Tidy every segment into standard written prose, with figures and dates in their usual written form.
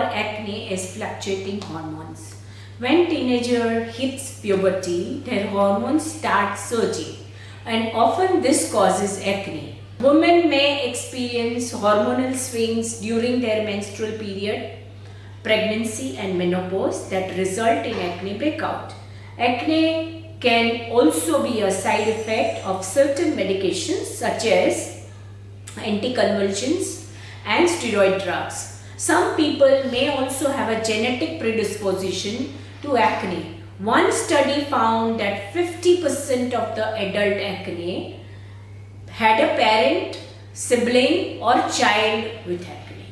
acne is fluctuating hormones. When teenager hits puberty, their hormones start surging and often this causes acne. Women may experience hormonal swings during their menstrual period, pregnancy and menopause that result in acne breakout. Acne can also be a side effect of certain medications such as anticonvulsants and steroid drugs. Some people may also have a genetic predisposition to acne. One study found that 50% of the adult acne had a parent, sibling or child with acne.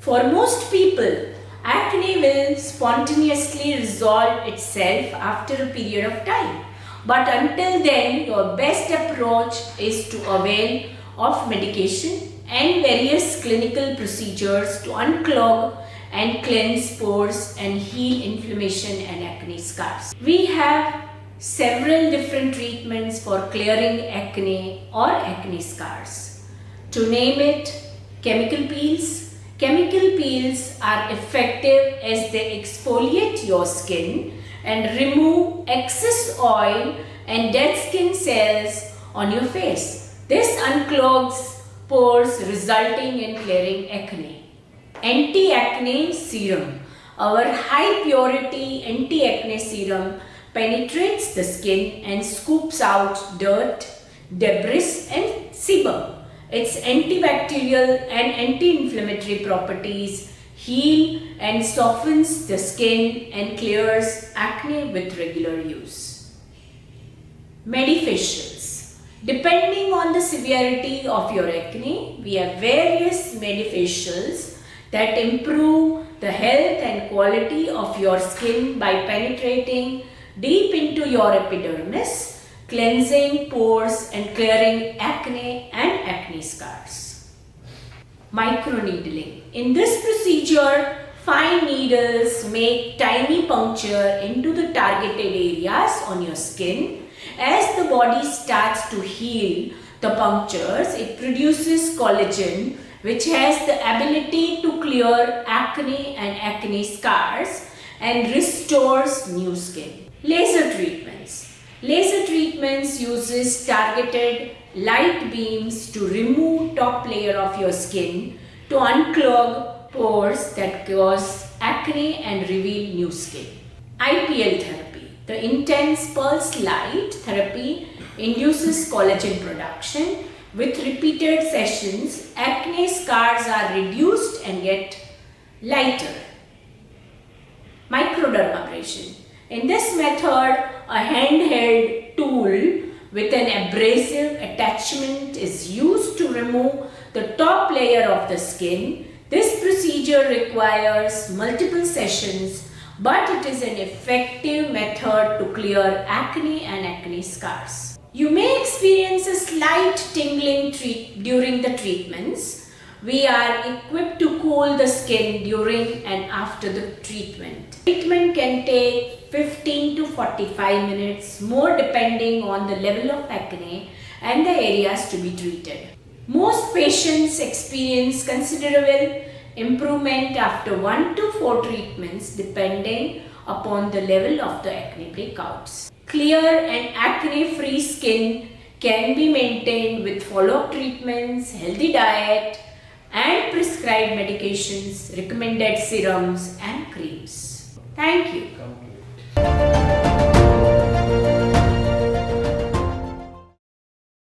For most people, acne will spontaneously resolve itself after a period of time. But until then, your best approach is to avail of medication and various clinical procedures to unclog and cleanse pores and heal inflammation and acne scars. We have several different treatments for clearing acne or acne scars. To name it, chemical peels. Chemical peels are effective as they exfoliate your skin and remove excess oil and dead skin cells on your face. This unclogs pores resulting in clearing acne. Anti-acne serum. Our high purity anti-acne serum penetrates the skin and scoops out dirt, debris and sebum. Its antibacterial and anti-inflammatory properties heal and softens the skin and clears acne with regular use. Medifacials. Depending on the severity of your acne, we have various medifacials that improve the health and quality of your skin by penetrating deep into your epidermis, cleansing pores and clearing acne and acne scars. Microneedling. In this procedure, fine needles make tiny puncture into the targeted areas on your skin. As the body starts to heal the punctures, it produces collagen, which has the ability to clear acne and acne scars and restores new skin. Laser treatments. Laser treatments uses targeted light beams to remove top layer of your skin to unclog pores that cause acne and reveal new skin. IPL therapy. The intense pulse light therapy induces collagen production. With repeated sessions, acne scars are reduced and get lighter. Microdermabrasion. In this method, a handheld tool with an abrasive attachment is used to remove the top layer of the skin. This procedure requires multiple sessions, but it is an effective method to clear acne and acne scars. You may experience a slight tingling during the treatments. We are equipped to cool the skin during and after the treatment. Treatment can take 15 to 45 minutes, more depending on the level of acne and the areas to be treated. Most patients experience considerable improvement after 1 to 4 treatments depending upon the level of the acne breakouts. Clear and acne-free skin can be maintained with follow-up treatments, healthy diet and prescribed medications, recommended serums and creams. Thank you.